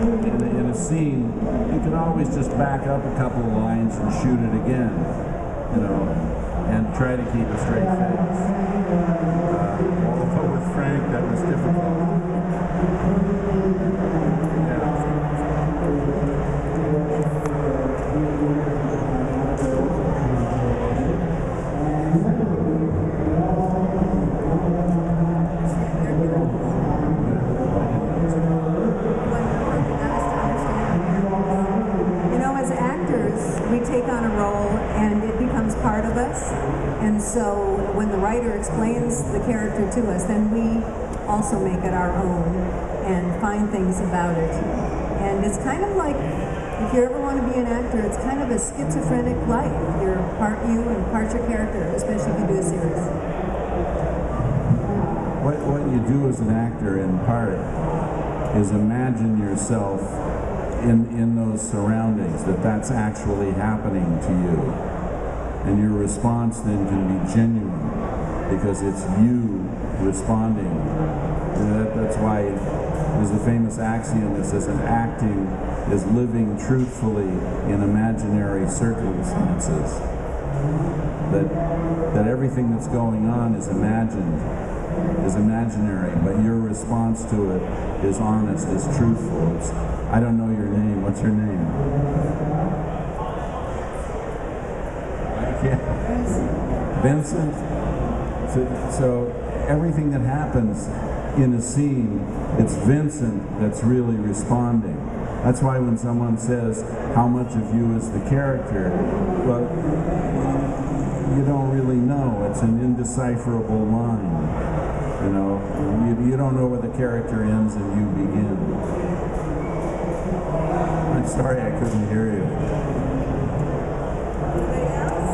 in a scene, you can always just back up a couple of lines and shoot it again, you know, and try to keep a straight face. Although with Frank, that was difficult. We take on a role and it becomes part of us, and so when the writer explains the character to us, then we also make it our own and find things about it. And it's kind of like, if you ever want to be an actor, it's kind of a schizophrenic life. You're part you and part your character, especially if you do a series. What you do as an actor in part is imagine yourself in those surroundings, that's actually happening to you. And your response then can be genuine because it's you responding. That's why there's a famous axiom that says that acting is living truthfully in imaginary circumstances. That everything that's going on is imagined, is imaginary, but your response to it is honest, is truthful. I don't know your name. What's your name? Vincent. So everything that happens in a scene, it's Vincent that's really responding. That's why when someone says, how much of you is the character, well, you don't really know. It's an indecipherable line. You know, you don't know where the character ends and you begin. I'm sorry I couldn't hear you. Anybody else?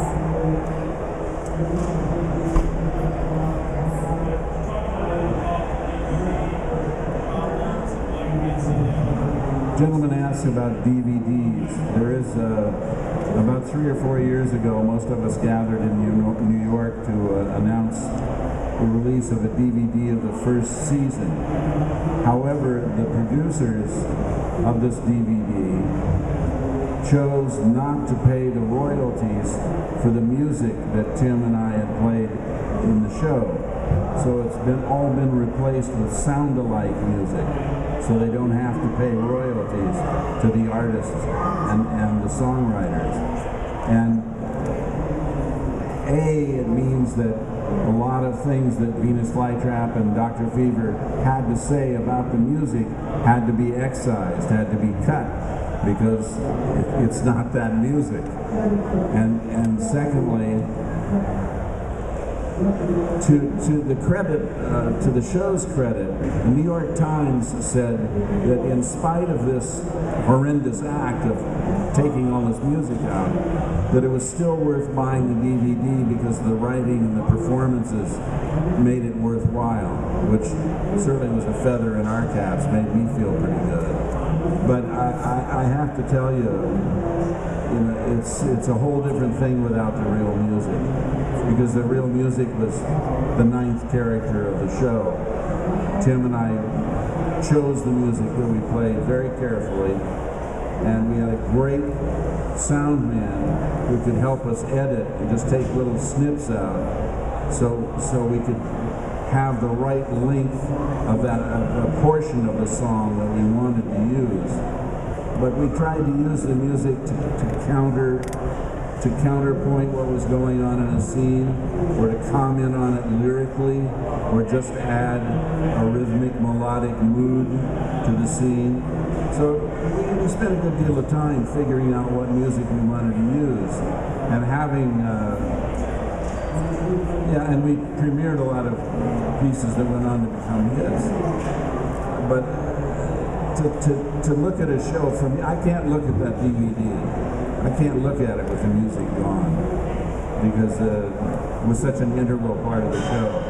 Gentleman asked about DVDs. There is about 3 or 4 years ago, most of us gathered in New York to announce the release of a DVD of the first season. However, the producers of this DVD chose not to pay the royalties for the music that Tim and I had played in the show. So it's all been replaced with sound-alike music, so they don't have to pay royalties to the artists and the songwriters. And it means that a lot of things that Venus Flytrap and Dr. Fever had to say about the music had to be excised, had to be cut, because it's not that music. And secondly, to the credit, to the show's credit, the New York Times said that in spite of this horrendous act of taking all this music out, that it was still worth buying the DVD because the writing and the performances made it worthwhile, which certainly was a feather in our caps, made me feel pretty good. But I have to tell you, it's a whole different thing without the real music, because the real music was the 9th character of the show. Tim and I chose the music that we played very carefully, and we had a great sound man who could help us edit and just take little snips out, so we could have the right length of that a portion of the song that we wanted to use. But we tried to use the music to counterpoint what was going on in a scene, or to comment on it lyrically, or just add a rhythmic, melodic mood to the scene. So we spent a good deal of time figuring out what music we wanted to use, and having and we premiered a lot of pieces that went on to become hits. But to look at a show, for me, I can't look at that DVD. I can't look at it with the music gone, because it was such an integral part of the show.